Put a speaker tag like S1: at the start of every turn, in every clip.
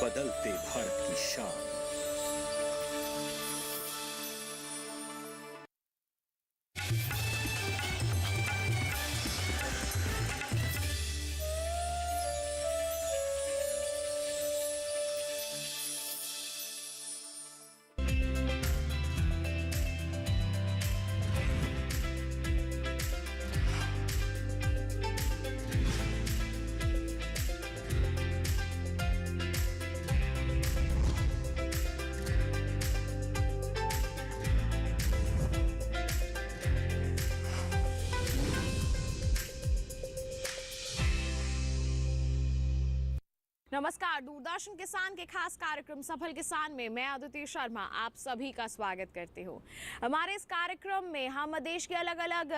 S1: बदलते भारत की शान।
S2: नमस्कार, दूरदर्शन किसान के खास कार्यक्रम सफल किसान में मैं अदिति शर्मा आप सभी का स्वागत करती हूँ। हमारे इस कार्यक्रम में हम देश के अलग अलग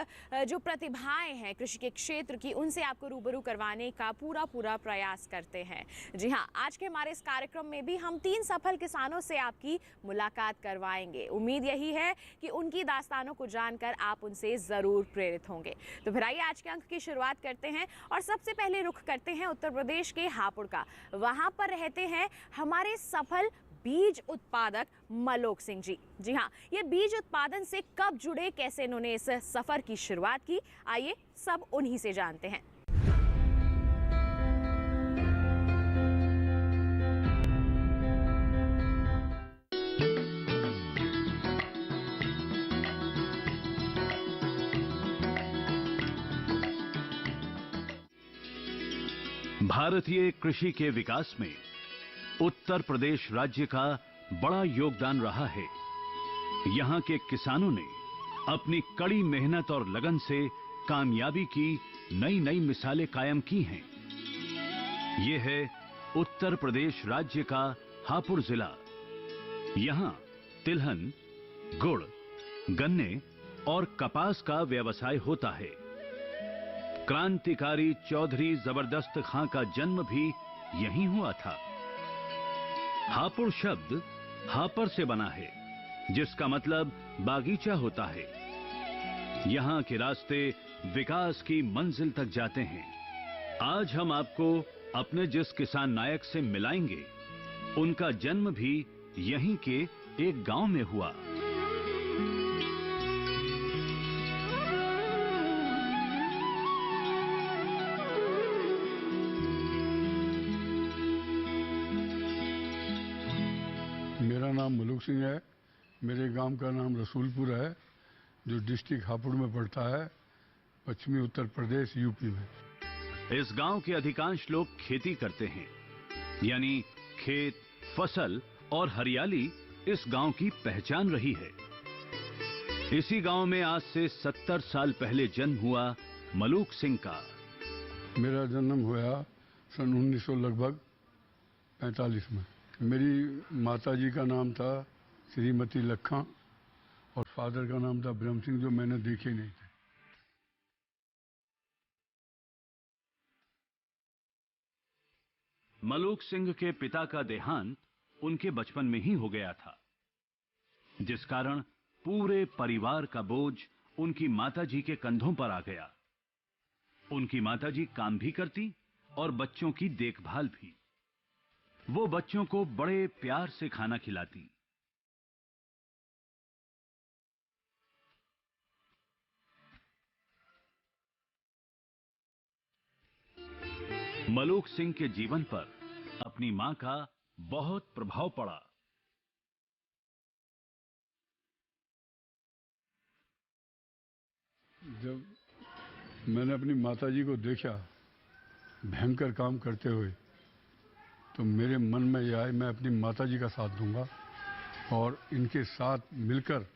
S2: जो प्रतिभाएं हैं कृषि के क्षेत्र की, उनसे आपको रूबरू करवाने का पूरा प्रयास करते हैं। जी हाँ, आज के हमारे इस कार्यक्रम में भी हम 3 सफल किसानों से आपकी मुलाकात करवाएंगे। उम्मीद यही है कि उनकी दास्तानों को जानकर आप उनसे ज़रूर प्रेरित होंगे। तो फिर आइए आज के अंक की शुरुआत करते हैं और सबसे पहले रुख करते हैं उत्तर प्रदेश के हापुड़ का। वहां पर रहते हैं हमारे सफल बीज उत्पादक मलोक सिंह जी। जी हाँ, ये बीज उत्पादन से कब जुड़े, कैसे इन्होंने इस सफर की शुरुआत की, आइए सब उन्हीं से जानते हैं।
S3: भारतीय कृषि के विकास में उत्तर प्रदेश राज्य का बड़ा योगदान रहा है। यहाँ के किसानों ने अपनी कड़ी मेहनत और लगन से कामयाबी की नई मिसालें कायम की हैं। ये है उत्तर प्रदेश राज्य का हापुड़ जिला। यहाँ तिलहन, गुड़, गन्ने और कपास का व्यवसाय होता है। क्रांतिकारी चौधरी जबरदस्त खां का जन्म भी यहीं हुआ था। हापुड़ शब्द हापर से बना है, जिसका मतलब बागीचा होता है। यहाँ के रास्ते विकास की मंजिल तक जाते हैं। आज हम आपको अपने जिस किसान नायक से मिलाएंगे, उनका जन्म भी यहीं के एक गांव में हुआ।
S4: मेरा नाम मलोक सिंह है। मेरे गांव का नाम रसूलपुर है, जो डिस्ट्रिक्ट हापुड़ में पड़ता है, पश्चिमी उत्तर प्रदेश यूपी में।
S3: इस गांव के अधिकांश लोग खेती करते हैं, यानी खेत, फसल और हरियाली इस गांव की पहचान रही है। इसी गांव में आज से 70 साल पहले जन्म हुआ मलोक सिंह का।
S4: मेरा जन्म हुआ सन 1900 लगभग 45 में। मेरी माताजी का नाम था श्रीमती लखा और फादर का नाम था ब्रह्म सिंह, जो मैंने देखे नहीं थे।
S3: मलोक सिंह के पिता का देहांत उनके बचपन में ही हो गया था, जिस कारण पूरे परिवार का बोझ उनकी माताजी के कंधों पर आ गया। उनकी माताजी काम भी करती और बच्चों की देखभाल भी। वो बच्चों को बड़े प्यार से खाना खिलाती। मलोक सिंह के जीवन पर अपनी मां का बहुत प्रभाव पड़ा।
S4: जब मैंने अपनी माताजी को देखा भयंकर काम करते हुए, तो मेरे मन में यह आया मैं अपनी माताजी का साथ दूंगा और इनके साथ मिलकर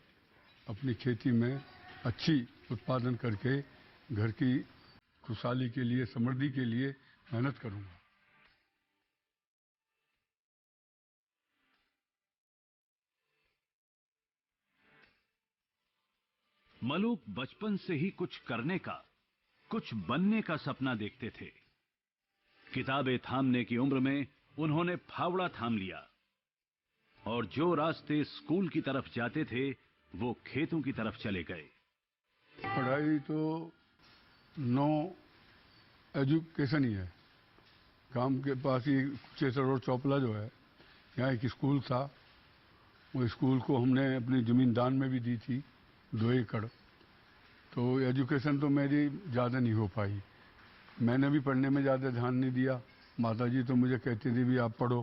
S4: अपनी खेती में अच्छी उत्पादन करके घर की खुशहाली के लिए, समृद्धि के लिए मेहनत करूंगा।
S3: मलोक बचपन से ही कुछ करने का, कुछ बनने का सपना देखते थे। किताबें थामने की उम्र में उन्होंने फावड़ा थाम लिया और जो रास्ते स्कूल की तरफ जाते थे, वो खेतों की तरफ चले गए।
S4: पढ़ाई तो नो एजुकेशन ही है। गांव के पास ही कुचेसर और चौपला जो है, यहाँ एक स्कूल था, वो स्कूल को हमने अपनी ज़मीन दान में भी दी थी 2 एकड़। तो एजुकेशन तो मेरी ज़्यादा नहीं हो पाई, मैंने भी पढ़ने में ज़्यादा ध्यान नहीं दिया। माताजी तो मुझे कहती थी भी आप पढ़ो,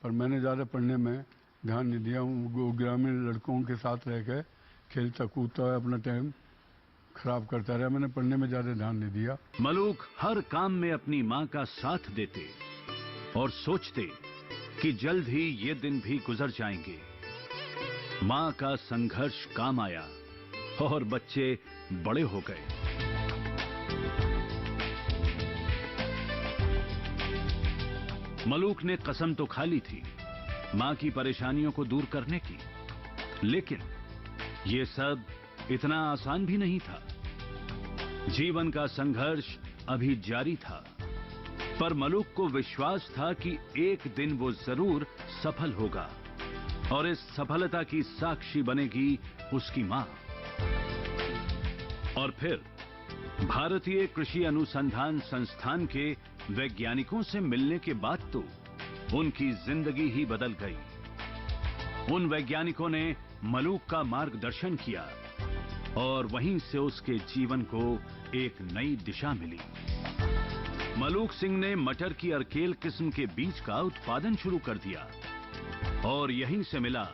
S4: पर मैंने ज़्यादा पढ़ने में ध्यान नहीं दिया। वो ग्रामीण लड़कों के साथ रह के खेलता कूदता अपना टाइम खराब करता रहा, मैंने पढ़ने में ज़्यादा ध्यान नहीं दिया।
S3: मलूक हर काम में अपनी मां का साथ देते और सोचते कि जल्द ही ये दिन भी गुजर जाएंगे। मां का संघर्ष काम आया और बच्चे बड़े हो गए। मलूक ने कसम तो खा ली थी मां की परेशानियों को दूर करने की, लेकिन ये सब इतना आसान भी नहीं था। जीवन का संघर्ष अभी जारी था, पर मलूक को विश्वास था कि एक दिन वो जरूर सफल होगा और इस सफलता की साक्षी बनेगी उसकी मां। और फिर भारतीय कृषि अनुसंधान संस्थान के वैज्ञानिकों से मिलने के बाद तो उनकी जिंदगी ही बदल गई। उन वैज्ञानिकों ने मलूक का मार्गदर्शन किया और वहीं से उसके जीवन को एक नई दिशा मिली। मलूक सिंह ने मटर की अर्केल किस्म के बीज का उत्पादन शुरू कर दिया और यहीं से मिला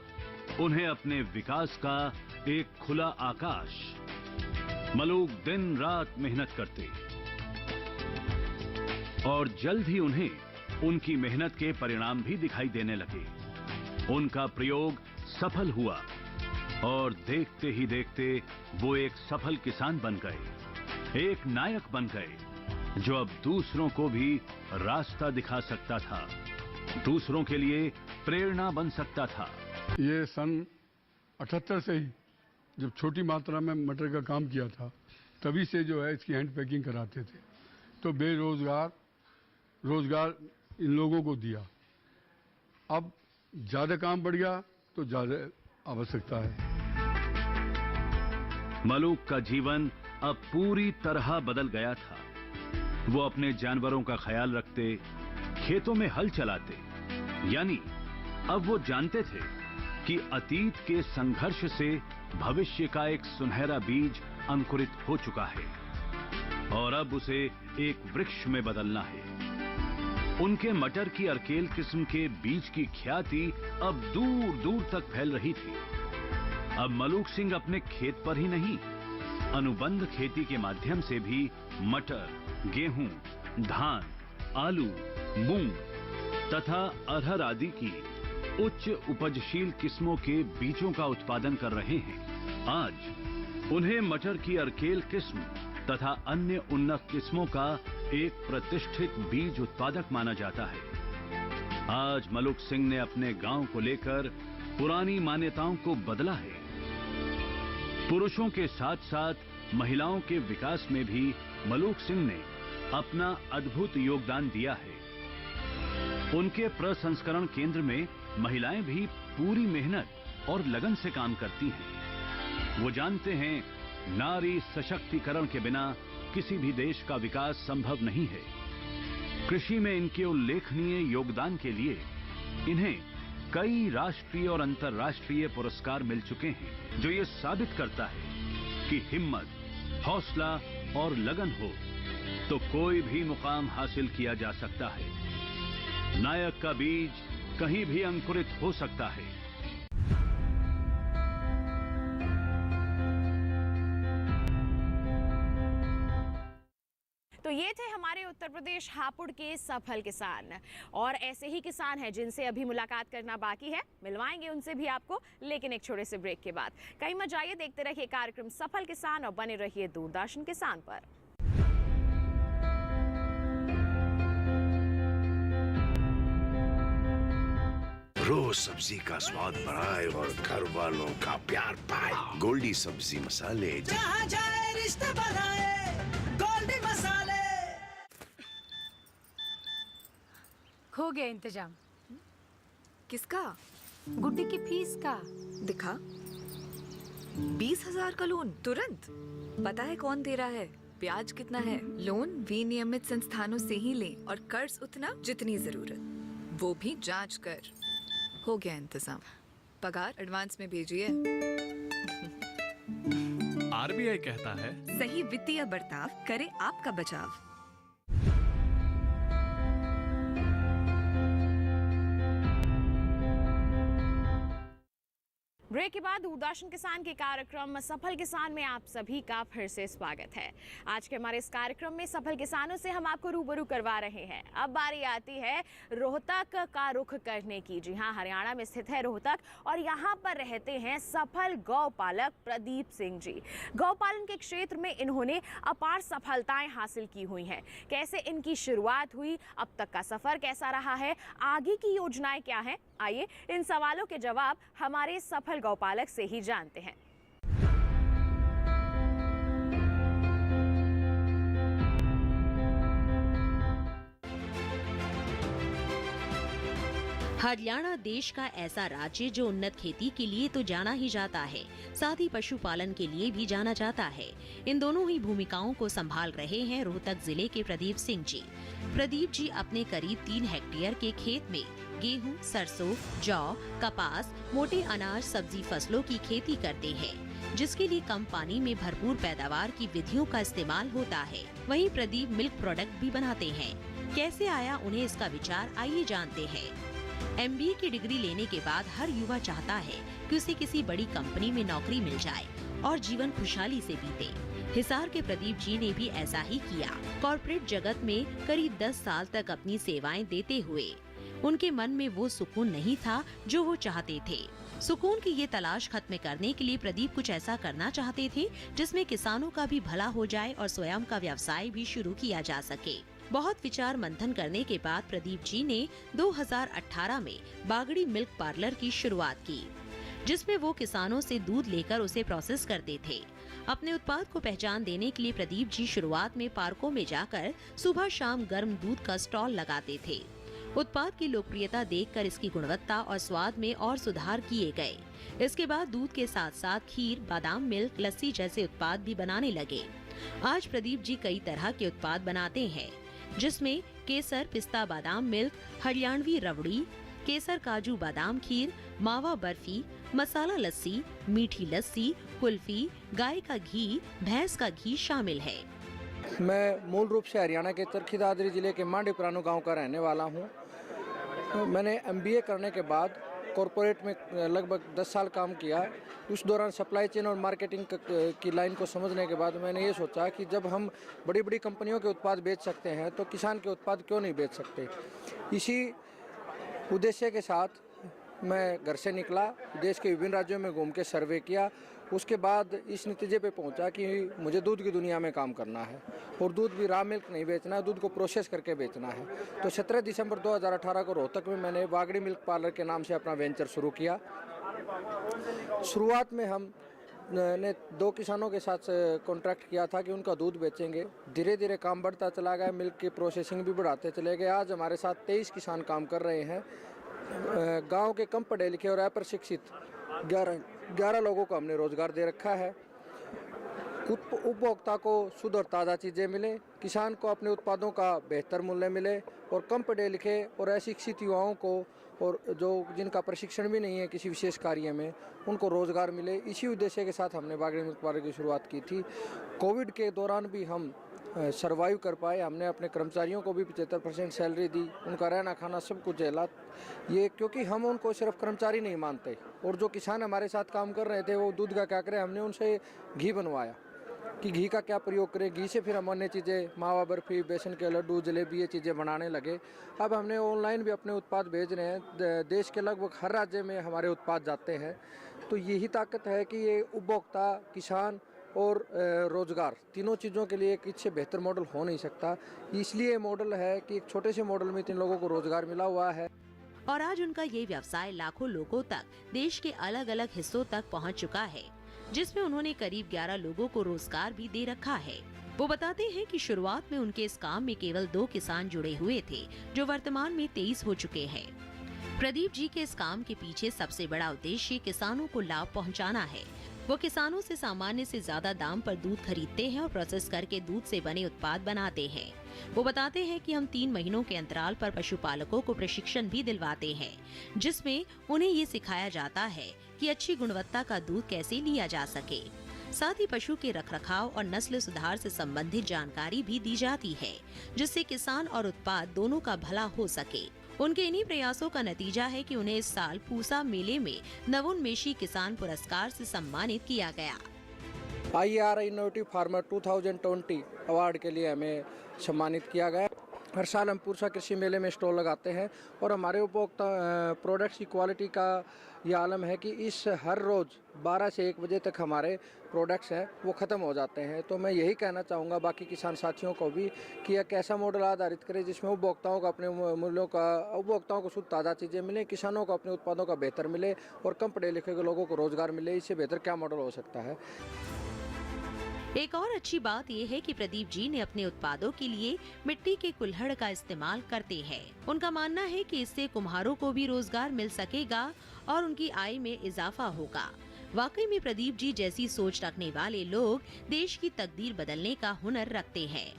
S3: उन्हें अपने विकास का एक खुला आकाश। मलूक दिन रात मेहनत करते और जल्द ही उन्हें उनकी मेहनत के परिणाम भी दिखाई देने लगे। उनका प्रयोग सफल हुआ और देखते ही देखते वो एक सफल किसान बन गए, एक नायक बन गए जो अब दूसरों को भी रास्ता दिखा सकता था, दूसरों के लिए प्रेरणा बन सकता था।
S4: ये सन 78 से ही जब छोटी मात्रा में मटर का काम किया था, तभी से जो है इसकी हैंड पैकिंग कराते थे। तो रोजगार इन लोगों को दिया। अब ज़्यादा काम बढ़ गया तो ज़्यादा आवश्यकता है।
S3: मलूक का जीवन अब पूरी तरह बदल गया था। वो अपने जानवरों का ख्याल रखते, खेतों में हल चलाते, यानी अब वो जानते थे कि अतीत के संघर्ष से भविष्य का एक सुनहरा बीज अंकुरित हो चुका है और अब उसे एक वृक्ष में बदलना है। उनके मटर की अर्केल किस्म के बीज की ख्याति अब दूर दूर तक फैल रही थी। अब मलूक सिंह अपने खेत पर ही नहीं, अनुबंध खेती के माध्यम से भी मटर, गेहूं, धान, आलू, मूंग तथा अरहर आदि की उच्च उपजशील किस्मों के बीजों का उत्पादन कर रहे हैं। आज उन्हें मटर की अर्केल किस्म तथा अन्य उन्नत किस्मों का एक प्रतिष्ठित बीज उत्पादक माना जाता है। आज मलूक सिंह ने अपने गांव को लेकर पुरानी मान्यताओं को बदला है। पुरुषों के साथ साथ महिलाओं के विकास में भी मलूक सिंह ने अपना अद्भुत योगदान दिया है। उनके प्रसंस्करण केंद्र में महिलाएं भी पूरी मेहनत और लगन से काम करती हैं। वो जानते हैं नारी सशक्तिकरण के बिना किसी भी देश का विकास संभव नहीं है। कृषि में इनके उल्लेखनीय योगदान के लिए इन्हें कई राष्ट्रीय और अंतर्राष्ट्रीय पुरस्कार मिल चुके हैं, जो ये साबित करता है कि हिम्मत, हौसला और लगन हो तो कोई भी मुकाम हासिल किया जा सकता है। नायक का बीज कहीं भी अंकुरित हो सकता है।
S2: तो ये थे हमारे उत्तर प्रदेश हापुड़ के सफल किसान, और ऐसे ही किसान हैं जिनसे अभी मुलाकात करना बाकी है। मिलवाएंगे उनसे भी आपको, लेकिन एक छोटे से ब्रेक के बाद। कहीं मत जाइए, देखते रहिए कार्यक्रम सफल किसान और बने रहिए दूरदर्शन किसान पर।
S5: रोज सब्जी का स्वाद बढ़ाए और घर वालों का प्यार पाए। गोल्डी सब्जी मसाले,
S6: जहाँ जाए रिश्ते बढ़ाए, गोल्डी मसाले।
S7: हो गया इंतजाम।
S8: किसका?
S7: गुड्डी की फीस का।
S8: दिखा। 20,000 का लोन तुरंत। पता है कौन दे रहा है, ब्याज कितना है? लोन विनियमित संस्थानों से ही लें और कर्ज उतना जितनी जरूरत, वो भी जांच कर। हो गया इंतजाम। पगार एडवांस में भेजिए।
S9: आरबीआई कहता है,
S8: सही वित्तीय बर्ताव करे आपका बचाव।
S2: ब्रेक के बाद दूरदर्शन किसान के कार्यक्रम सफल किसान में आप सभी का फिर से स्वागत है। आज के हमारे इस कार्यक्रम में सफल किसानों से हम आपको रूबरू करवा रहे हैं। अब बारी आती है रोहतक का रुख करने की। जी हाँ, हरियाणा में स्थित है रोहतक और यहाँ पर रहते हैं सफल गौपालक प्रदीप सिंह जी। गौपालन के क्षेत्र में इन्होंने अपार सफलताएं हासिल की हुई हैं। कैसे इनकी शुरुआत हुई, अब तक का सफर कैसा रहा है, आगे की योजनाएं क्या हैं, आइए इन सवालों के जवाब हमारे सफल गौपालक से ही जानते हैं।
S10: हरियाणा देश का ऐसा राज्य जो उन्नत खेती के लिए तो जाना ही जाता है, साथ ही पशुपालन के लिए भी जाना जाता है। इन दोनों ही भूमिकाओं को संभाल रहे हैं रोहतक जिले के प्रदीप सिंह जी। प्रदीप जी अपने करीब 3 हेक्टेयर के खेत में गेहूं, सरसों, जौ, कपास, मोटे अनाज, सब्जी फसलों की खेती करते हैं, जिसके लिए कम पानी में भरपूर पैदावार की विधियों का इस्तेमाल होता है। वहीं प्रदीप मिल्क प्रोडक्ट भी बनाते हैं। कैसे आया उन्हें इसका विचार, आइए जानते हैं। MBA की डिग्री लेने के बाद हर युवा चाहता है कि उसे किसी बड़ी कंपनी में नौकरी मिल जाए और जीवन खुशहाली से बीते। हिसार के प्रदीप जी ने भी ऐसा ही किया। कॉर्पोरेट जगत में करीब 10 साल तक अपनी सेवाएं देते हुए उनके मन में वो सुकून नहीं था जो वो चाहते थे। सुकून की ये तलाश खत्म करने के लिए प्रदीप कुछ ऐसा करना चाहते थे जिसमें किसानों का भी भला हो जाए और स्वयं का व्यवसाय भी शुरू किया जा सके। बहुत विचार मंथन करने के बाद प्रदीप जी ने 2018 में बागड़ी मिल्क पार्लर की शुरुआत की, जिसमें वो किसानों से दूध लेकर उसे प्रोसेस करते थे। अपने उत्पाद को पहचान देने के लिए प्रदीप जी शुरुआत में पार्कों में जाकर सुबह शाम गर्म दूध का स्टॉल लगाते थे। उत्पाद की लोकप्रियता देखकर इसकी गुणवत्ता और स्वाद में और सुधार किए गए। इसके बाद दूध के साथ साथ खीर, बादाम मिल्क, लस्सी जैसे उत्पाद भी बनाने लगे। आज प्रदीप जी कई तरह के उत्पाद बनाते हैं, जिसमें केसर, पिस्ता बादाम मिल्क, हरियाणवी रबड़ी, केसर काजू बादाम खीर, मावा बर्फी, मसाला लस्सी, मीठी लस्सी, कुल्फी, गाय का घी, भैंस का घी शामिल है।
S11: मैं मूल रूप से हरियाणा के चरखी दादरी जिले के मांडी पुरानो गांव का रहने वाला हूं। मैंने MBA करने के बाद कॉरपोरेट में लगभग 10 साल काम किया। उस दौरान सप्लाई चेन और मार्केटिंग की लाइन को समझने के बाद मैंने ये सोचा कि जब हम बड़ी बड़ी कंपनियों के उत्पाद बेच सकते हैं तो किसान के उत्पाद क्यों नहीं बेच सकते। इसी उद्देश्य के साथ मैं घर से निकला, देश के विभिन्न राज्यों में घूम के सर्वे किया। उसके बाद इस नतीजे पे पहुंचा कि मुझे दूध की दुनिया में काम करना है और दूध भी रॉ मिल्क नहीं बेचना है, दूध को प्रोसेस करके बेचना है। तो 17 दिसंबर 2018 को रोहतक में मैंने बागड़ी मिल्क पार्लर के नाम से अपना वेंचर शुरू किया। शुरुआत में हम ने 2 किसानों के साथ कॉन्ट्रैक्ट किया था कि उनका दूध बेचेंगे। धीरे धीरे काम बढ़ता चला गया, मिल्क की प्रोसेसिंग भी बढ़ाते चले गए। आज हमारे साथ 23 किसान काम कर रहे हैं। गांव के कम पढ़े लिखे और अप्रशिक्षित 11 लोगों को हमने रोजगार दे रखा है। उपभोक्ता को शुद्ध और ताज़ा चीज़ें मिले, किसान को अपने उत्पादों का बेहतर मूल्य मिले और कम पढ़े लिखे और अशिक्षित युवाओं को और जो जिनका प्रशिक्षण भी नहीं है किसी विशेष कार्य में, उनको रोजगार मिले। इसी उद्देश्य के साथ हमने बागड़ी मिल्क पार्लर की शुरुआत की थी। कोविड के दौरान भी हम सर्वाइव कर पाए। हमने अपने कर्मचारियों को भी 75% सैलरी दी, उनका रहना खाना सब कुछ झेला। ये क्योंकि हम उनको सिर्फ कर्मचारी नहीं मानते और जो किसान हमारे साथ काम कर रहे थे वो दूध का क्या करें, हमने उनसे घी बनवाया कि घी का क्या प्रयोग करें। घी से फिर हम अन्य चीज़ें, मावा बर्फी, बेसन के लड्डू, जलेबी, ये चीज़ें बनाने लगे। अब हमने ऑनलाइन भी अपने उत्पाद भेज रहे हैं। देश के लगभग हर राज्य में हमारे उत्पाद जाते हैं। तो यही ताकत है कि ये उपभोक्ता, किसान और रोजगार तीनों चीज़ों के लिए एक इससे बेहतर मॉडल हो नहीं सकता। इसलिए मॉडल है कि एक छोटे से मॉडल में 3 लोगों को रोजगार मिला हुआ है।
S10: और आज उनका ये व्यवसाय लाखों लोगों तक, देश के अलग अलग हिस्सों तक पहुंच चुका है, जिसमें उन्होंने करीब 11 लोगों को रोजगार भी दे रखा है। वो बताते हैं कि शुरुआत में उनके इस काम में केवल 2 किसान जुड़े हुए थे, जो वर्तमान में 23 हो चुके हैं। प्रदीप जी के इस काम के पीछे सबसे बड़ा उद्देश्य किसानों को लाभ पहुंचाना है, वो किसानों से सामान्य से ज्यादा दाम पर दूध खरीदते हैं और प्रोसेस करके दूध से बने उत्पाद बनाते हैं। वो बताते हैं कि हम 3 महीनों के अंतराल पर पशुपालकों को प्रशिक्षण भी दिलवाते हैं, जिसमें उन्हें ये सिखाया जाता है कि अच्छी गुणवत्ता का दूध कैसे लिया जा सके। साथ ही पशु के रखरखाव और नस्ल सुधार से संबंधित जानकारी भी दी जाती है, जिससे किसान और उत्पाद दोनों का भला हो सके। उनके इन्हीं प्रयासों का नतीजा है कि उन्हें इस साल पूसा मेले में नवोन्मेषी किसान पुरस्कार से सम्मानित किया गया।
S11: IR इनोवेटिव फार्मर 2020 अवार्ड के लिए हमें सम्मानित किया गया। हर साल हम पूसा कृषि मेले में स्टॉल लगाते हैं और हमारे उपभोक्ता प्रोडक्ट्स की क्वालिटी का ये आलम है कि इस हर रोज़ 12 से 1 बजे तक हमारे प्रोडक्ट्स हैं वो ख़त्म हो जाते हैं। तो मैं यही कहना चाहूँगा बाकी किसान साथियों को भी कि एक ऐसा मॉडल आधारित करें जिसमें उपभोक्ताओं को अपने मूल्यों का उपभोक्ताओं को शुद्ध ताज़ा चीज़ें मिलें, किसानों को अपने उत्पादों का बेहतर मिले और कम पढ़े लिखे लोगों को रोज़गार मिले। इससे बेहतर क्या मॉडल हो सकता है।
S10: एक और अच्छी बात यह है कि प्रदीप जी ने अपने उत्पादों के लिए मिट्टी के कुल्हड़ का इस्तेमाल करते हैं। उनका मानना है कि इससे कुम्हारों को भी रोजगार मिल सकेगा और उनकी आय में इजाफा होगा। वाकई में प्रदीप जी जैसी सोच रखने वाले लोग देश की तकदीर बदलने का हुनर रखते हैं।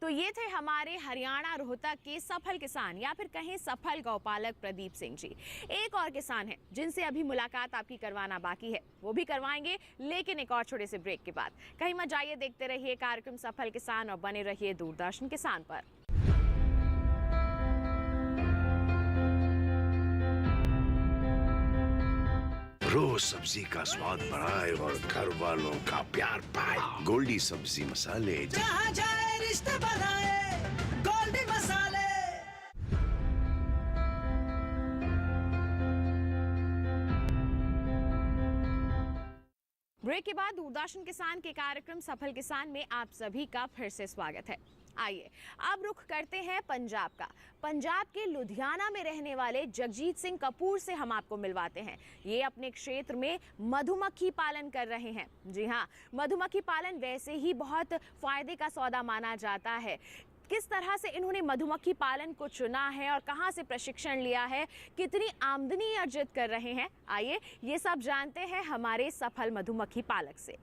S2: तो ये थे हमारे हरियाणा रोहतक के सफल किसान या फिर कहें सफल गौपालक प्रदीप सिंह जी। एक और किसान है जिनसे अभी मुलाकात आपकी करवाना बाकी है, वो भी करवाएंगे, लेकिन एक और छोटे से ब्रेक के बाद। कहीं मत जाइए, देखते रहिए कार्यक्रम सफल किसान और बने रहिए दूरदर्शन किसान पर।
S5: रोज सब्जी का स्वाद बढ़ाए और घर वालों का प्यार पाए। गोल्डी सब्जी मसाले,
S6: जहाँ जाए रिश्ते बनाए गोल्डी मसाले।
S2: ब्रेक के बाद दूरदर्शन किसान के कार्यक्रम सफल किसान में आप सभी का फिर से स्वागत है। आइए अब रुख करते हैं पंजाब का। पंजाब के लुधियाना में रहने वाले जगजीत सिंह कपूर से हम आपको मिलवाते हैं। ये अपने क्षेत्र में मधुमक्खी पालन कर रहे हैं। जी हाँ, मधुमक्खी पालन वैसे ही बहुत फायदे का सौदा माना जाता है। किस तरह से इन्होंने मधुमक्खी पालन को चुना है और कहां से प्रशिक्षण लिया है, कितनी आमदनी अर्जित कर रहे हैं, आइए ये सब जानते हैं हमारे सफल मधुमक्खी पालक से।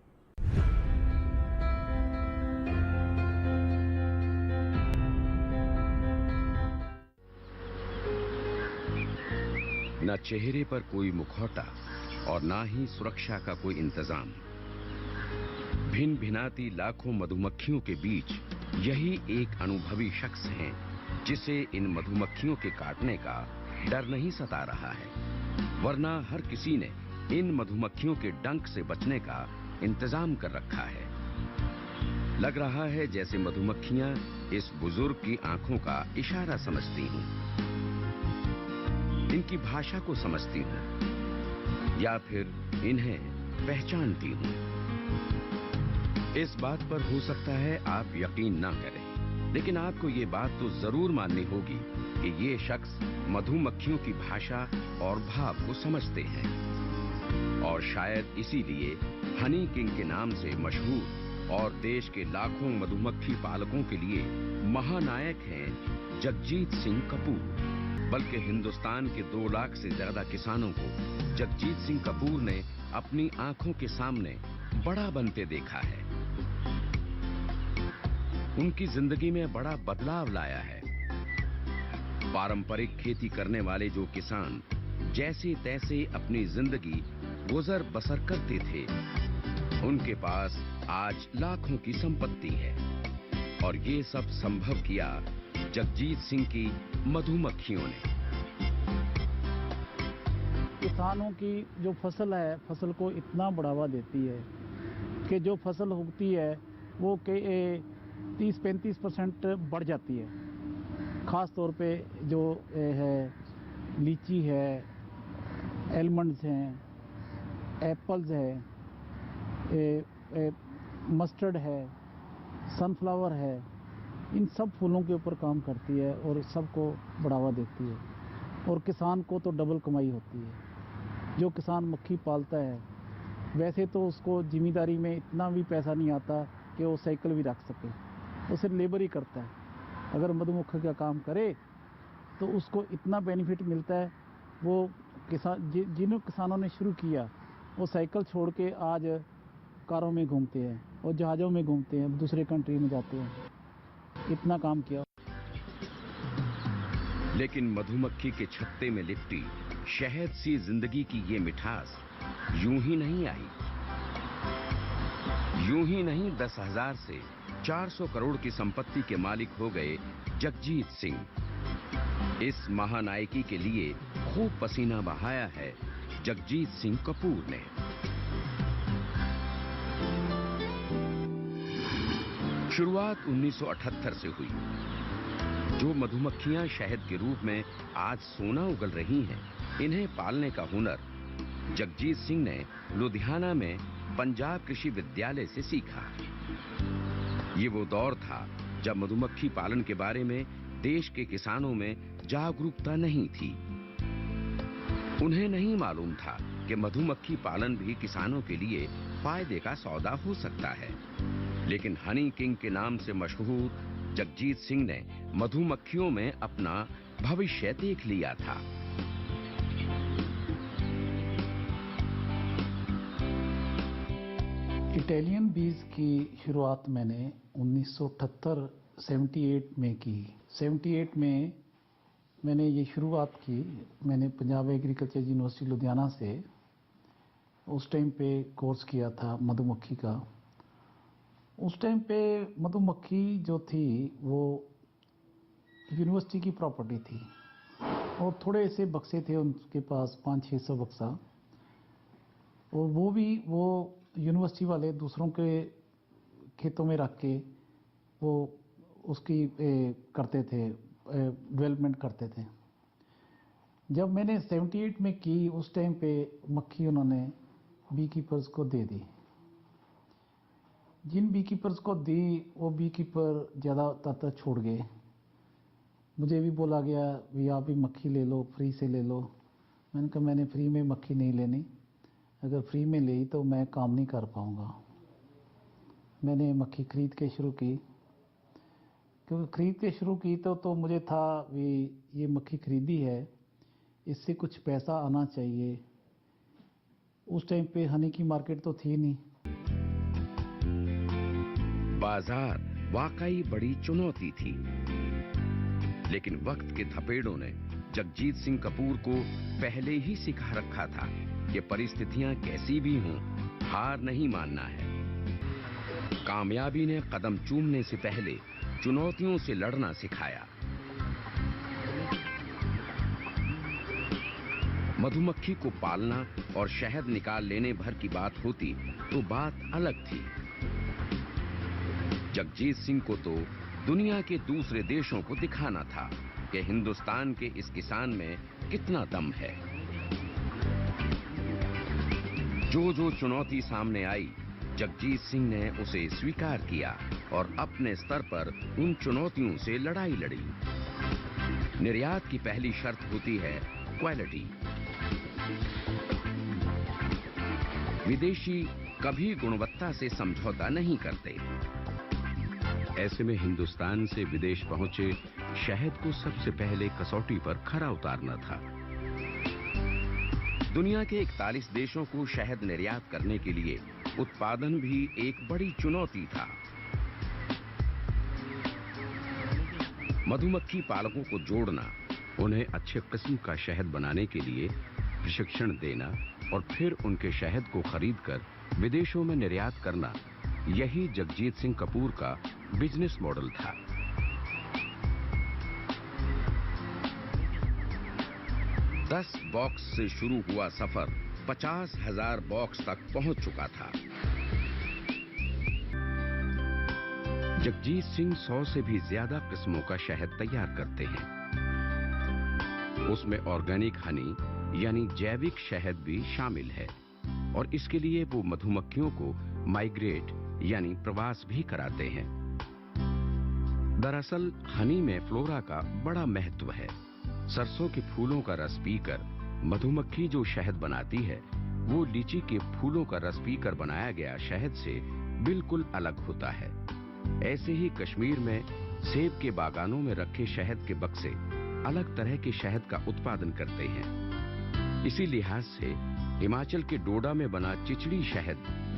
S12: न चेहरे पर कोई मुखौटा और ना ही सुरक्षा का कोई इंतजाम। भिन भिनाती लाखों मधुमक्खियों के बीच यही एक अनुभवी शख्स है जिसे इन मधुमक्खियों के काटने का डर नहीं सता रहा है, वरना हर किसी ने इन मधुमक्खियों के डंक से बचने का इंतजाम कर रखा है। लग रहा है जैसे मधुमक्खियां इस बुजुर्ग की आंखों का इशारा समझती हूं, इनकी भाषा को समझती हूं या फिर इन्हें पहचानती हूं। इस बात पर हो सकता है आप यकीन ना करें, लेकिन आपको ये बात तो जरूर माननी होगी कि ये शख्स मधुमक्खियों की भाषा और भाव को समझते हैं और शायद इसीलिए हनी किंग के नाम से मशहूर और देश के लाखों मधुमक्खी पालकों के लिए महानायक हैं जगजीत सिंह कपूर। बल्कि हिंदुस्तान के 2 लाख से ज्यादा किसानों को जगजीत सिंह कपूर ने अपनी आंखों के सामने बड़ा बनते देखा है। उनकी जिंदगी में बड़ा बदलाव लाया है। पारंपरिक खेती करने वाले जो किसान जैसे तैसे अपनी जिंदगी गुजर बसर करते थे, उनके पास आज लाखों की संपत्ति है और ये सब संभव किया जगजीत सिंह की मधुमक्खियों ने।
S13: किसानों की जो फसल है, फसल को इतना बढ़ावा देती है कि जो फसल उगती है वो के 30-35% बढ़ जाती है। ख़ास तौर पे जो है लीची है, एलमंड्स हैं, एप्पल्स है, मस्टर्ड है, सनफ्लावर है, इन सब फूलों के ऊपर काम करती है और सबको बढ़ावा देती है और किसान को तो डबल कमाई होती है। जो किसान मक्खी पालता है वैसे तो उसको जिम्मेदारी में इतना भी पैसा नहीं आता कि वो साइकिल भी रख सके, वो सिर्फ लेबर ही करता है। अगर मधुमक्खी का काम करे तो उसको इतना बेनिफिट मिलता है। वो किसान जिन किसानों ने शुरू किया वो साइकिल छोड़ के आज कारों में घूमते हैं और जहाज़ों में घूमते हैं, दूसरे कंट्री में जाते हैं, इतना काम किया।
S12: लेकिन मधुमक्खी के छत्ते में लिपटी शहद सी जिंदगी की ये मिठास यूं ही नहीं आई। यूं ही नहीं 10,000 से 400 करोड़ की संपत्ति के मालिक हो गए जगजीत सिंह। इस महानायकी के लिए खूब पसीना बहाया है जगजीत सिंह कपूर ने। शुरुआत 1978 से हुई। जो मधुमक्खियां शहद के रूप में आज सोना उगल रही हैं, इन्हें पालने का हुनर जगजीत सिंह ने लुधियाना में पंजाब कृषि विद्यालय से सीखा। ये वो दौर था जब मधुमक्खी पालन के बारे में देश के किसानों में जागरूकता नहीं थी। उन्हें नहीं मालूम था कि मधुमक्खी पालन भी किसानों के लिए फायदे का सौदा हो सकता है। लेकिन हनी किंग के नाम से मशहूर जगजीत सिंह ने मधुमक्खियों में अपना भविष्य देख लिया था।
S13: इटालियन बीज की शुरुआत मैंने 1978 में की। 78 में मैंने ये शुरुआत की। मैंने पंजाब एग्रीकल्चर यूनिवर्सिटी लुधियाना से उस टाइम पे कोर्स किया था मधुमक्खी का। उस टाइम पे मधुमक्खी जो थी वो यूनिवर्सिटी की प्रॉपर्टी थी और थोड़े से बक्से थे उनके पास, 500-600 बक्सा, और वो भी वो यूनिवर्सिटी वाले दूसरों के खेतों में रख के वो उसकी करते थे, डेवलपमेंट करते थे। जब मैंने 78 में की, उस टाइम पे मक्खी उन्होंने बी कीपर्स को दे दी। जिन बी कीपर्स को दी वो बी कीपर ज़्यादातर छोड़ गए। मुझे भी बोला गया भी आप भी मक्खी ले लो, फ्री से ले लो। मैंने कहा मैंने फ्री में मक्खी नहीं लेनी, अगर फ्री में ली तो मैं काम नहीं कर पाऊँगा। मैंने मक्खी खरीद के शुरू की, क्योंकि खरीद के शुरू की तो मुझे था भी ये मक्खी खरीदी है, इससे कुछ पैसा आना चाहिए। उस टाइम पे हनी की मार्केट तो थी नहीं।
S12: बाजार वाकई बड़ी चुनौती थी, लेकिन वक्त के थपेड़ों ने जगजीत सिंह कपूर को पहले ही सिखा रखा था कि परिस्थितियां कैसी भी हों, हार नहीं मानना है। कामयाबी ने कदम चूमने से पहले चुनौतियों से लड़ना सिखाया। मधुमक्खी को पालना और शहद निकाल लेने भर की बात होती तो बात अलग थी। जगजीत सिंह को तो दुनिया के दूसरे देशों को दिखाना था कि हिंदुस्तान के इस किसान में कितना दम है। जो चुनौती सामने आई, जगजीत सिंह ने उसे स्वीकार किया और अपने स्तर पर उन चुनौतियों से लड़ाई लड़ी। निर्यात की पहली शर्त होती है क्वालिटी। विदेशी कभी गुणवत्ता से समझौता नहीं करते। ऐसे में हिंदुस्तान से विदेश पहुंचे शहद को सबसे पहले कसौटी पर खरा उतारना था। दुनिया के 41 देशों को शहद निर्यात करने के लिए उत्पादन भी एक बड़ी चुनौती था। मधुमक्खी पालकों को जोड़ना, उन्हें अच्छे किस्म का शहद बनाने के लिए प्रशिक्षण देना और फिर उनके शहद को खरीदकर विदेशों में निर्यात करना, यही जगजीत सिंह कपूर का बिजनेस मॉडल था। दस बॉक्स से शुरू हुआ सफर 50,000 बॉक्स तक पहुंच चुका था। जगजीत सिंह 100 से भी ज्यादा किस्मों का शहद तैयार करते हैं। उसमें ऑर्गेनिक हनी यानी जैविक शहद भी शामिल है और इसके लिए वो मधुमक्खियों को माइग्रेट यानी प्रवास भी कराते हैं। दरअसल हनी में फ्लोरा का बड़ा महत्व है। सरसों के फूलों का रस पीकर मधुमक्खी जो शहद बनाती है, वो लीची के फूलों का रस पीकर बनाया गया शहद से बिल्कुल अलग होता है। ऐसे ही कश्मीर में सेब के बागानों में रखे शहद के बक्से अलग तरह के शहद का उत्पादन करते हैं। इसी लिहाज से हिमाचल के डोडा में बना चिचड़ी शहद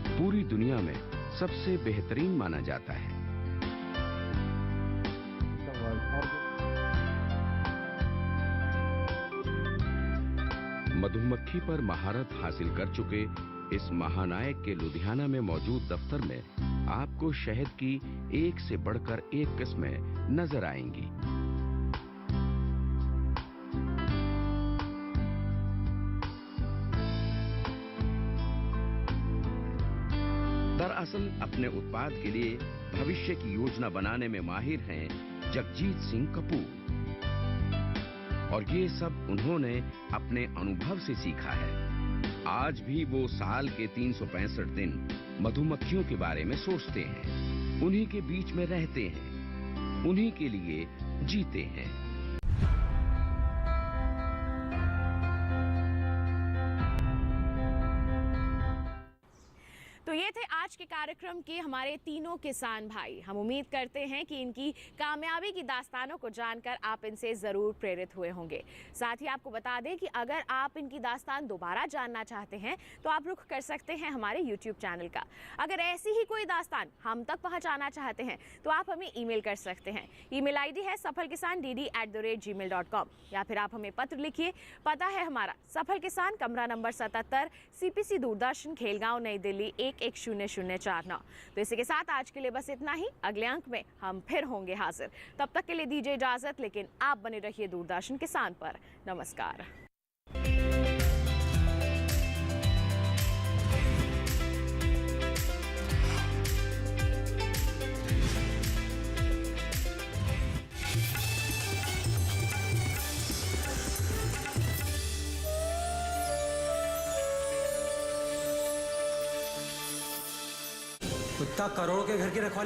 S12: पूरी दुनिया में सबसे बेहतरीन माना जाता है। मधुमक्खी पर महारत हासिल कर चुके इस महानायक के लुधियाना में मौजूद दफ्तर में आपको शहद की एक से बढ़कर एक किस्में नजर आएंगी। दरअसल अपने उत्पाद के लिए भविष्य की योजना बनाने में माहिर हैं जगजीत सिंह कपूर, और ये सब उन्होंने अपने अनुभव से सीखा है। आज भी वो साल के 365 दिन मधुमक्खियों के बारे में सोचते हैं, उन्हीं के बीच में रहते हैं, उन्हीं के लिए जीते हैं।
S2: तो ये थे आज के कार्यक्रम के हमारे तीनों किसान भाई। हम उम्मीद करते हैं कि इनकी कामयाबी की दास्तानों को जानकर आप इनसे ज़रूर प्रेरित हुए होंगे। साथ ही आपको बता दें कि अगर आप इनकी दास्तान दोबारा जानना चाहते हैं तो आप रुख कर सकते हैं हमारे YouTube चैनल का। अगर ऐसी ही कोई दास्तान हम तक पहुंचाना चाहते हैं तो आप हमें ईमेल कर सकते हैं। ईमेल आईडी है safalkisan@gmail.com, या फिर आप हमें पत्र लिखिए। पता है हमारा सफल किसान, कमरा नंबर 77, CPC दूरदर्शन, खेलगांव, नई दिल्ली 110049। तो इसी के साथ आज के लिए बस इतना ही। अगले अंक में हम फिर होंगे हाजिर। तब तक के लिए दीजिए इजाजत, लेकिन आप बने रहिए दूरदर्शन किसान पर। नमस्कार।
S6: कुत्ता करोड़ के घर की रखवाली